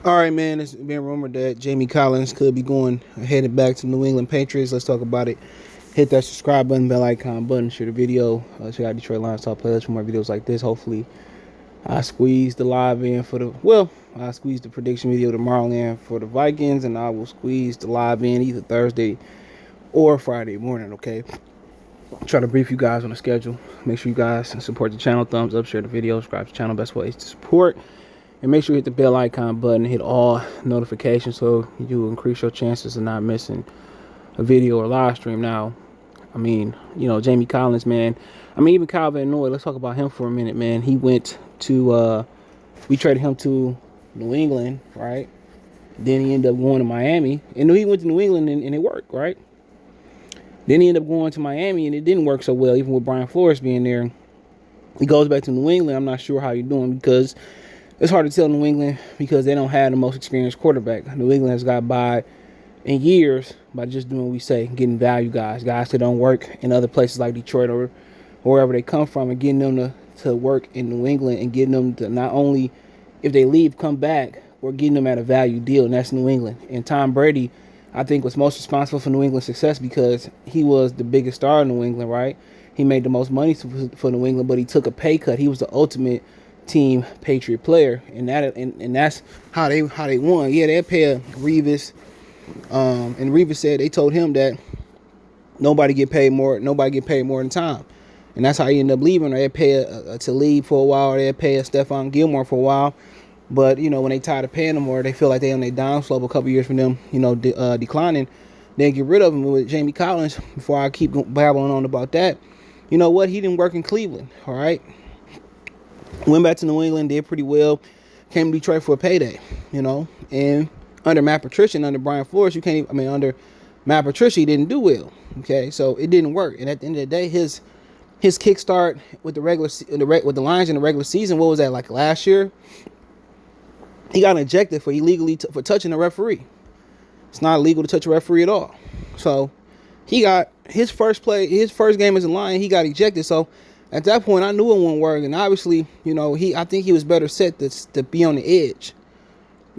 All right, man. It's been rumored that Jamie Collins could be headed back to New England Patriots. Let's talk about it. Hit that subscribe button, bell icon button, share the video. Check out Detroit Lions Talk Playlist for more videos like this. Hopefully, I squeeze the live in for I squeeze the prediction video tomorrow in for the Vikings, and I will squeeze the live in either Thursday or Friday morning. Okay. Try to brief you guys on the schedule. Make sure you guys support the channel. Thumbs up, share the video, subscribe to the channel. Best ways to support. And make sure you hit the bell icon button, hit all notifications so you increase your chances of not missing a video or live stream. Now, Jamie Collins, man. Even Kyle Van Noy, let's talk about him for a minute, man. He went to, we traded him to New England, right? Then he ended up going to Miami. And he went to New England and it worked, right? Then he ended up going to Miami and it didn't work so well, even with Brian Flores being there. He goes back to New England. I'm not sure how he's doing because it's hard to tell New England because they don't have the most experienced quarterback. New England has got by in years by just doing what we say, getting value guys that don't work in other places like Detroit or wherever they come from, and getting them to work in New England and getting them to not only, if they leave, come back, or getting them at a value deal, and that's New England. And Tom Brady, I think, was most responsible for New England's success because he was the biggest star in New England, right? He made the most money for New England, but he took a pay cut. He was the ultimate team Patriot player, and that's how they won. Yeah, they pay a Revis, and Revis said they told him that nobody get paid more than Tom, and that's how he ended up leaving. Or they pay a to leave for a while, or they pay a Stephon Gilmore for a while, but when they tired of paying them, or they feel like they on their down slope a couple years from them, declining, they get rid of him. With Jamie Collins, before I keep babbling on about that, you know what? He didn't work in Cleveland, all right. Went back to New England, did pretty well. Came to Detroit for a payday, And under Matt Patricia and under Brian Flores, under Matt Patricia, he didn't do well. Okay, so it didn't work. And at the end of the day, his kickstart with with the Lions in the regular season, what was that, like last year? He got ejected for for touching the referee. It's not illegal to touch a referee at all. So he got his first game as a Lion, he got ejected. So at that point, I knew it wouldn't work, and obviously, I think he was better set to be on the edge.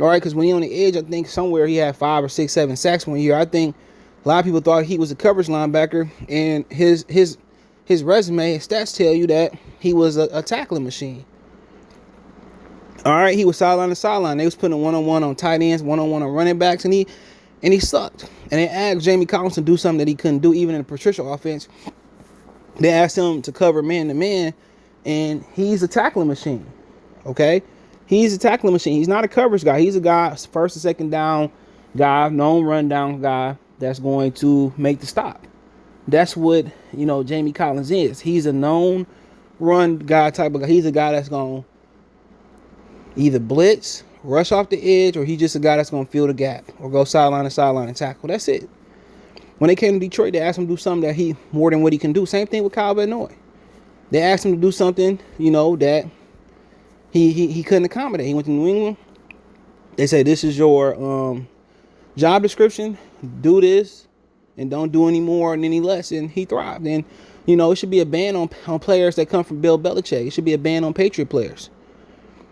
All right, because when he on the edge, I think somewhere he had 5 or 6, 7 sacks one year. I think a lot of people thought he was a coverage linebacker, and his resume, his stats tell you that he was a tackling machine. All right, he was sideline to sideline. They was putting a one-on-one on tight ends, one-on-one on running backs, and he sucked. And they asked Jamie Collins to do something that he couldn't do, even in the Patricia offense. They asked him to cover man-to-man, and he's a tackling machine, okay? He's a tackling machine. He's not a coverage guy. He's a guy, first and second down guy, known rundown guy that's going to make the stop. That's what, Jamie Collins is. He's a known run guy type of guy. He's a guy that's going to either blitz, rush off the edge, or he's just a guy that's going to fill the gap or go sideline to sideline and tackle. That's it. When they came to Detroit, they asked him to do something that more than what he can do. Same thing with Kyle Van Noy. They asked him to do something, that he couldn't accommodate. He went to New England. They said, this is your job description. Do this and don't do any more and any less. And he thrived. And, it should be a ban on players that come from Bill Belichick. It should be a ban on Patriot players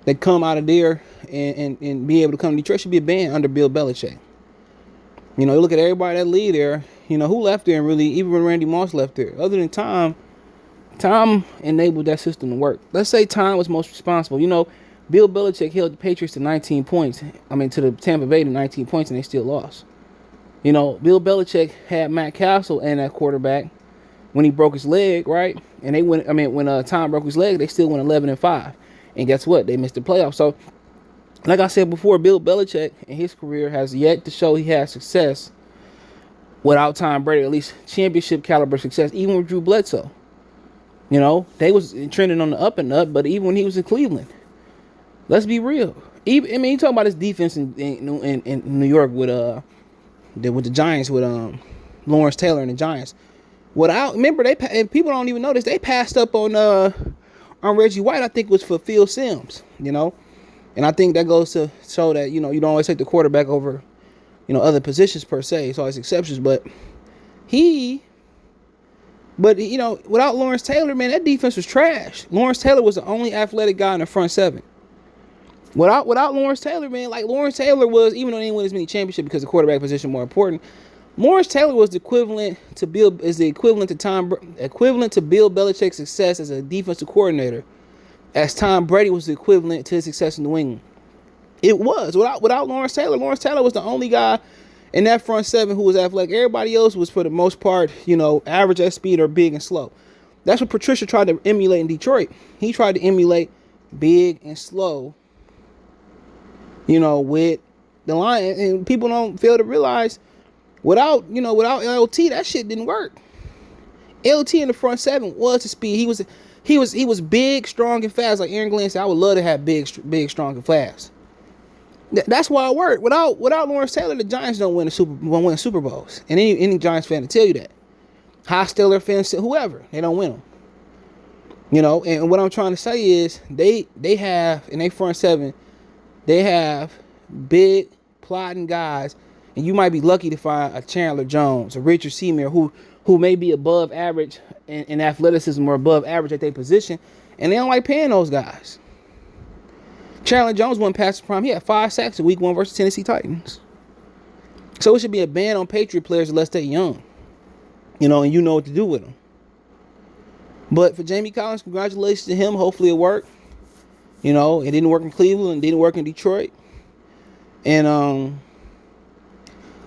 that come out of there and be able to come to Detroit. It should be a ban under Bill Belichick. You look at everybody that leave there, who left there, and really, even when Randy Moss left there, other than Tom enabled that system to work. Let's say Tom was most responsible. Bill Belichick held the Patriots to 19 points. To the Tampa Bay to 19 points, and they still lost. Bill Belichick had Matt Castle and that quarterback when he broke his leg, right? And they went, when Tom broke his leg, they still went 11-5. And guess what? They missed the playoffs. So, like I said before, Bill Belichick in his career has yet to show he has success without Tom Brady, at least championship caliber success, even with Drew Bledsoe. They was trending on the up and up, but even when he was in Cleveland, let's be real. You talking about his defense in New York with the Giants, with Lawrence Taylor and the Giants. Remember, and people don't even know this, they passed up on Reggie White. I think it was for Phil Simms, And I think that goes to show that, you don't always take the quarterback over, other positions per se. It's always exceptions. But without Lawrence Taylor, man, that defense was trash. Lawrence Taylor was the only athletic guy in the front seven. Without Lawrence Taylor, man, like Lawrence Taylor was, even though they didn't win as many championships because the quarterback position more important, Lawrence Taylor was the equivalent to Bill Belichick's success as a defensive coordinator, as Tom Brady was the equivalent to his success in New England. It was without Lawrence Taylor. Lawrence Taylor was the only guy in that front seven who was athletic. Everybody else was, for the most part, average at speed or big and slow. That's what Patricia tried to emulate in Detroit. He tried to emulate big and slow, with the Lions. And people don't fail to realize without LT, that shit didn't work. LT in the front seven was the speed. He was big, strong, and fast. Like Aaron Glenn said, I would love to have big, strong, and fast. That's why it worked. Without Lawrence Taylor, the Giants won't win Super Bowls. And any Giants fan to tell you that. Hostile fans, whoever, they don't win them. And what I'm trying to say is they have in their front seven, they have big plotting guys, and you might be lucky to find a Chandler Jones, a Richard Seymour, who may be above average in athleticism or above average at their position, and they don't like paying those guys. Chandler Jones went past the prime. He had 5 sacks in week 1 versus Tennessee Titans. So it should be a ban on Patriot players unless they're young. And you know what to do with them. But for Jamie Collins, congratulations to him. Hopefully it worked. It didn't work in Cleveland. It didn't work in Detroit. And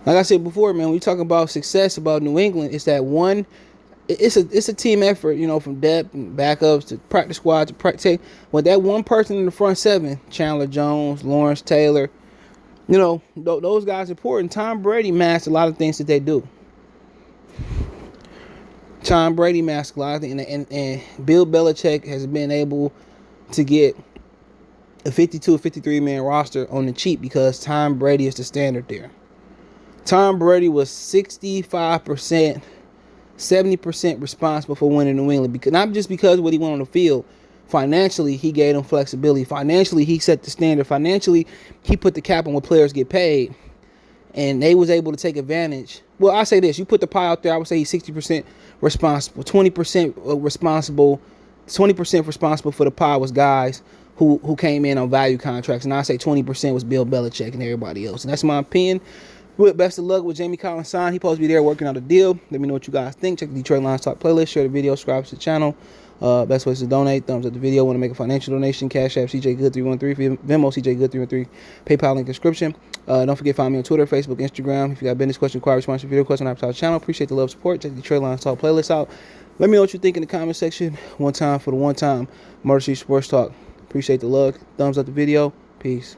like I said before, man, when you talk about success about New England, it's that one. It's a team effort, from depth and backups to practice squad to practice. When that one person in the front seven, Chandler Jones, Lawrence Taylor, those guys are important. Tom Brady masked a lot of things that they do. Tom Brady masked a lot of things, and Bill Belichick has been able to get a 52 or 53 man roster on the cheap because Tom Brady is the standard there. Tom Brady was 65%. 70% responsible for winning New England, because not just because of what he went on the field. Financially, he gave them flexibility. Financially, he set the standard. Financially, he put the cap on what players get paid, and they was able to take advantage. Well, I say this: you put the pie out there. I would say he's 60% responsible, 20% responsible, 20% responsible for the pie was guys who came in on value contracts, and I say 20% was Bill Belichick and everybody else. And that's my opinion. Best of luck with Jamie Collins' sign. He's supposed to be there working out a deal. Let me know what you guys think. Check the Detroit Lions Talk playlist. Share the video. Subscribe to the channel. Best ways to donate. Thumbs up the video. Want to make a financial donation? Cash App CJGood313. Venmo CJGood313. PayPal link description. Don't forget to find me on Twitter, Facebook, Instagram. If you got business question, inquiry, response, video question on our channel. Appreciate the love, support. Check the Detroit Lions Talk playlist out. Let me know what you think in the comment section. One time for the one time. Motor City Sports Talk. Appreciate the love. Thumbs up the video. Peace.